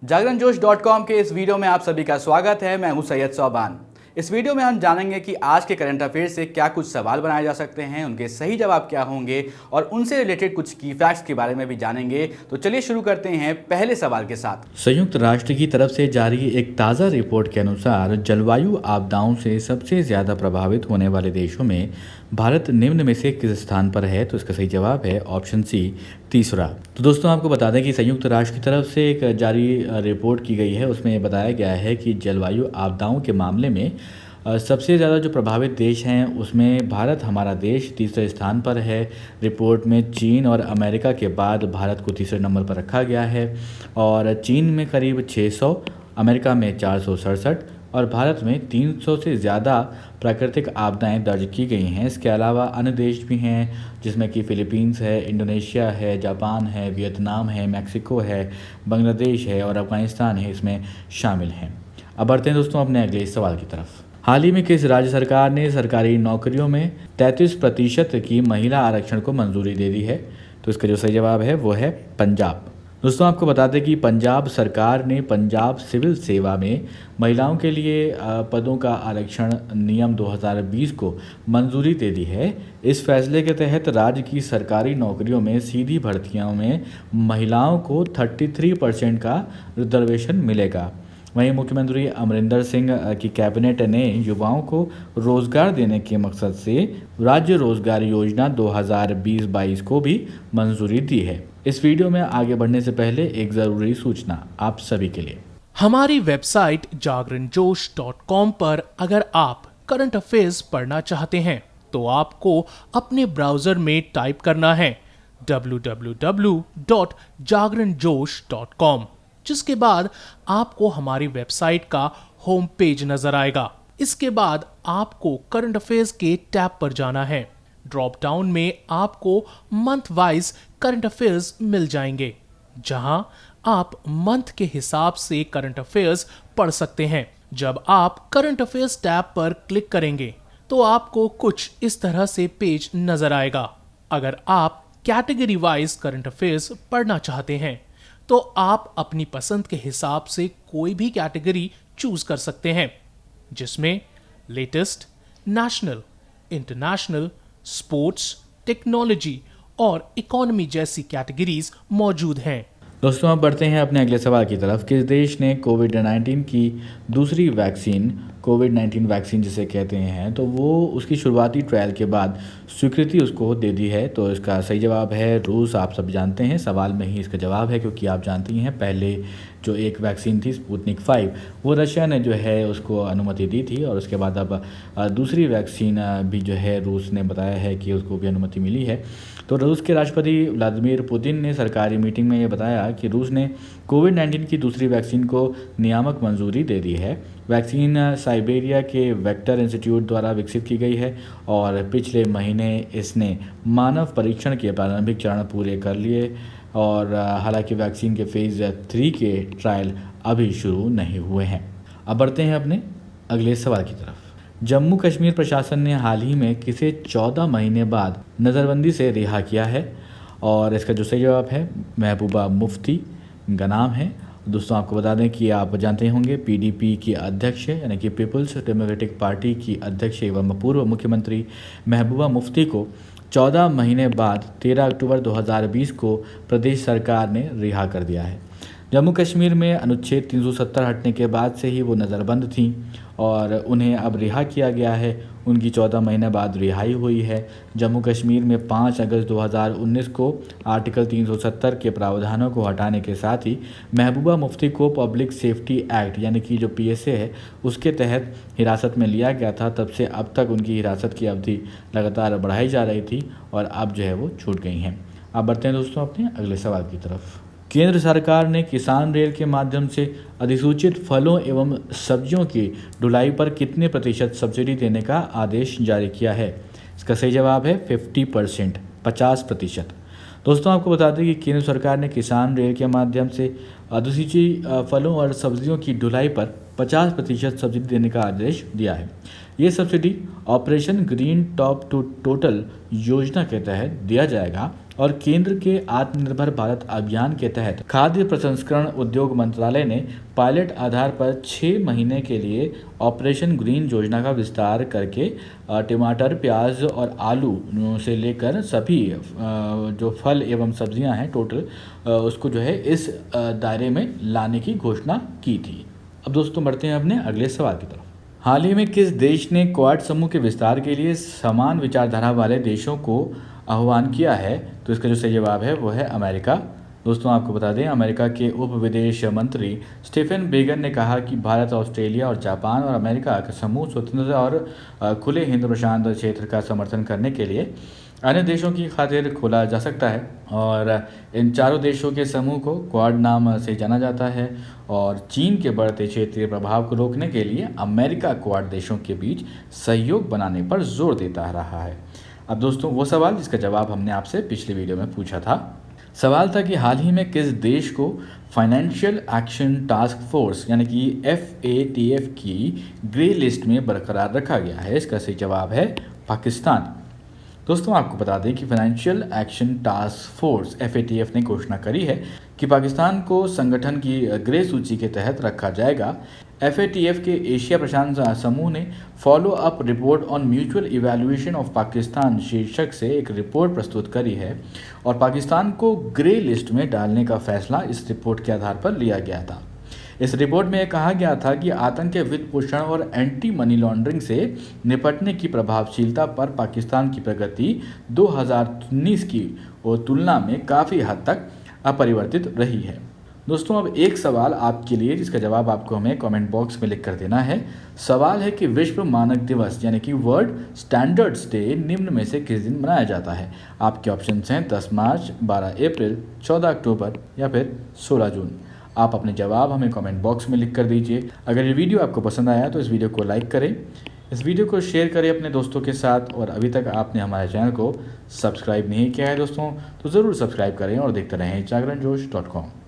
जागरणजोश.com के इस वीडियो में आप सभी का स्वागत है। मैं हूं सैयद सौबान। इस वीडियो में हम जानेंगे कि आज के करंट अफेयर से क्या कुछ सवाल बनाए जा सकते हैं, उनके सही जवाब क्या होंगे और उनसे रिलेटेड कुछ की फैक्ट्स के बारे में भी जानेंगे। तो चलिए शुरू करते हैं पहले सवाल के साथ। संयुक्त राष्ट्र की तरफ से जारी एक ताज़ा रिपोर्ट के अनुसार जलवायु आपदाओं से सबसे ज़्यादा प्रभावित होने वाले देशों में भारत निम्न में से किस स्थान पर है? तो इसका सही जवाब है ऑप्शन सी, तीसरा। तो दोस्तों आपको बता दें कि संयुक्त राष्ट्र की तरफ से एक जारी रिपोर्ट की गई है, उसमें बताया गया है कि जलवायु आपदाओं के मामले में सबसे ज़्यादा जो प्रभावित देश हैं उसमें भारत, हमारा देश, तीसरे स्थान पर है। रिपोर्ट में चीन और अमेरिका के बाद भारत को तीसरे नंबर पर रखा गया है और चीन में करीब 600, अमेरिका में 467 और भारत में 300 से ज़्यादा प्राकृतिक आपदाएं दर्ज की गई हैं। इसके अलावा अन्य देश भी हैं जिसमें कि फ़िलीपींस है, इंडोनेशिया है, जापान है, वियतनाम है, मैक्सिको है, बांग्लादेश है और अफ़गानिस्तान है, इसमें शामिल हैं। अब बढ़ते हैं दोस्तों अपने अगले सवाल की तरफ। हाल ही में किस राज्य सरकार ने सरकारी नौकरियों में 33% की महिला आरक्षण को मंजूरी दे दी है? तो इसका जो सही जवाब है वो है पंजाब। दोस्तों आपको बता दें कि पंजाब सरकार ने पंजाब सिविल सेवा में महिलाओं के लिए पदों का आरक्षण नियम 2020 को मंजूरी दे दी है। इस फैसले के तहत राज्य की सरकारी नौकरियों में सीधी भर्तियों में महिलाओं को 33% का रिजर्वेशन मिलेगा। वहीं मुख्यमंत्री अमरिंदर सिंह की कैबिनेट ने युवाओं को रोजगार देने के मकसद से राज्य रोजगार योजना 2020-22 को भी मंजूरी दी है। इस वीडियो में आगे बढ़ने से पहले एक ज़रूरी सूचना आप सभी के लिए। हमारी वेबसाइट जागरणजोश.com पर अगर आप करंट अफेयर्स पढ़ना चाहते हैं तो आपको अपने ब्राउजर में टाइप करना है www.jagranjosh.com, जिसके बाद आपको हमारी वेबसाइट का होम पेज नजर आएगा। इसके बाद आपको करंट अफेयर्स के टैब पर जाना है। ड्रॉप डाउन में आपको मंथ वाइज करंट अफेयर्स मिल जाएंगे, जहां आप मंथ के हिसाब से करंट अफेयर्स पढ़ सकते हैं। जब आप करंट अफेयर्स टैब पर क्लिक करेंगे तो आपको कुछ इस तरह से पेज नजर आएगा। अगर आप कैटेगरी वाइज करंट अफेयर्स पढ़ना चाहते हैं तो आप अपनी पसंद के हिसाब से कोई भी कैटेगरी चूज कर सकते हैं, जिसमें latest, national, international, sports, technology और इकोनॉमी जैसी कैटेगरीज मौजूद हैं। दोस्तों अब बढ़ते हैं अपने अगले सवाल की तरफ। किस देश ने कोविड-19 की दूसरी वैक्सीन, कोविड-19 वैक्सीन जिसे कहते हैं, तो वो उसकी शुरुआती ट्रायल के बाद स्वीकृति उसको दे दी है? तो इसका सही जवाब है रूस। आप सब जानते हैं, सवाल में ही इसका जवाब है, क्योंकि आप जानती हैं पहले जो एक वैक्सीन थी स्पुतनिक 5 वो रशिया ने जो है उसको अनुमति दी थी और उसके बाद अब दूसरी वैक्सीन भी जो है रूस ने बताया है कि उसको भी अनुमति मिली है। तो रूस के राष्ट्रपति व्लादिमीर पुतिन ने सरकारी मीटिंग में ये बताया कि रूस ने कोविड-19 की दूसरी वैक्सीन को नियामक मंजूरी दे दी है। वैक्सीन साइबेरिया के वेक्टर इंस्टीट्यूट द्वारा विकसित की गई है और पिछले महीने इसने मानव परीक्षण के प्रारंभिक चरण पूरे कर लिए और हालांकि वैक्सीन के फेज़ 3 के ट्रायल अभी शुरू नहीं हुए हैं। अब बढ़ते हैं अपने अगले सवाल की तरफ। जम्मू कश्मीर प्रशासन ने हाल ही में किसे 14 महीने बाद नज़रबंदी से रिहा किया है? और इसका जो सही जवाब है महबूबा मुफ्ती का नाम है। दोस्तों आपको बता दें कि आप जानते होंगे पीडीपी की अध्यक्ष यानी कि पीपल्स डेमोक्रेटिक पार्टी की अध्यक्ष एवं पूर्व मुख्यमंत्री महबूबा मुफ्ती को 14 महीने बाद 13 अक्टूबर 2020 को प्रदेश सरकार ने रिहा कर दिया है। जम्मू कश्मीर में अनुच्छेद 370 हटने के बाद से ही वो नज़रबंद थीं और उन्हें अब रिहा किया गया है। उनकी 14 महीने बाद रिहाई हुई है। जम्मू कश्मीर में 5 अगस्त 2019 को आर्टिकल 370 के प्रावधानों को हटाने के साथ ही महबूबा मुफ्ती को पब्लिक सेफ्टी एक्ट यानी कि जो पीएसए है उसके तहत हिरासत में लिया गया था। तब से अब तक उनकी हिरासत की अवधि लगातार बढ़ाई जा रही थी और अब जो है वो छूट गई हैं। अब बढ़ते हैं दोस्तों अपने अगले सवाल की तरफ। केंद्र सरकार ने किसान रेल के माध्यम से अधिसूचित फलों एवं सब्जियों की ढुलाई पर कितने प्रतिशत सब्सिडी देने का आदेश जारी किया है? इसका सही जवाब है 50%, 50%। दोस्तों आपको बता दें कि केंद्र सरकार ने किसान रेल के माध्यम से अधिसूचित फलों और सब्जियों की ढुलाई पर 50% सब्सिडी देने का आदेश दिया है। ये subsidy Operation Green top to total योजना के तहत दिया जाएगा और केंद्र के आत्मनिर्भर भारत अभियान के तहत खाद्य प्रसंस्करण उद्योग मंत्रालय ने पायलट आधार पर 6 महीने के लिए ऑपरेशन ग्रीन योजना का विस्तार करके टमाटर, प्याज और आलू से लेकर सभी जो फल एवं सब्जियां हैं टोटल उसको जो है इस दायरे में लाने की घोषणा की थी। अब दोस्तों बढ़ते हैं अपने अगले सवाल की तरफ। हाल ही में किस देश ने क्वाड समूह के विस्तार के लिए समान विचारधारा वाले देशों को आह्वान किया है? तो इसका जो सही जवाब है वो है अमेरिका। दोस्तों आपको बता दें, अमेरिका के उप विदेश मंत्री स्टीफन बेगन ने कहा कि भारत, ऑस्ट्रेलिया और जापान और अमेरिका का समूह स्वतंत्रता और खुले हिंद प्रशांत क्षेत्र का समर्थन करने के लिए अन्य देशों की खातिर खोला जा सकता है। और इन चारों देशों के समूह को क्वाड नाम से जाना जाता है और चीन के बढ़ते क्षेत्रीय प्रभाव को रोकने के लिए अमेरिका क्वाड देशों के बीच सहयोग बनाने पर जोर देता रहा है। अब दोस्तों वो सवाल जिसका जवाब हमने आपसे पिछले वीडियो में पूछा था, सवाल था कि हाल ही में किस देश को फाइनेंशियल एक्शन टास्क फोर्स यानी कि FATF की ग्रे लिस्ट में बरकरार रखा गया है? इसका सही जवाब है पाकिस्तान। दोस्तों आपको बता दें कि financial action task force FATF ने घोषणा करी है कि पाकिस्तान को संगठन की ग्रे सूची के तहत रखा जाएगा। FATF के एशिया प्रशांत समूह ने follow up report on mutual evaluation of Pakistan शीर्षक से एक रिपोर्ट प्रस्तुत करी है और पाकिस्तान को ग्रे लिस्ट में डालने का फैसला इस रिपोर्ट के आधार पर लिया गया था। इस रिपोर्ट में यह कहा गया था कि आतंक के वित्त पोषण और एंटी मनी लॉन्ड्रिंग से निपटने की प्रभावशीलता पर पाकिस्तान की प्रगति 2019 की तुलना में काफ़ी हद तक अपरिवर्तित रही है। दोस्तों अब एक सवाल आपके लिए जिसका जवाब आपको हमें कमेंट बॉक्स में लिख कर देना है। सवाल है कि विश्व मानक दिवस यानी कि वर्ल्ड स्टैंडर्ड्स डे निम्न में से किस दिन मनाया जाता है? आपके ऑप्शंस हैं 10 मार्च, 12 अप्रैल, 14 अक्टूबर या फिर 16 जून। आप अपने जवाब हमें कमेंट बॉक्स में लिख कर दीजिए। अगर ये वीडियो आपको पसंद आया तो इस वीडियो को लाइक करें, इस वीडियो को शेयर करें अपने दोस्तों के साथ और अभी तक आपने हमारे चैनल को सब्सक्राइब नहीं किया है दोस्तों तो ज़रूर सब्सक्राइब करें और देखते रहें जागरणजोश.com।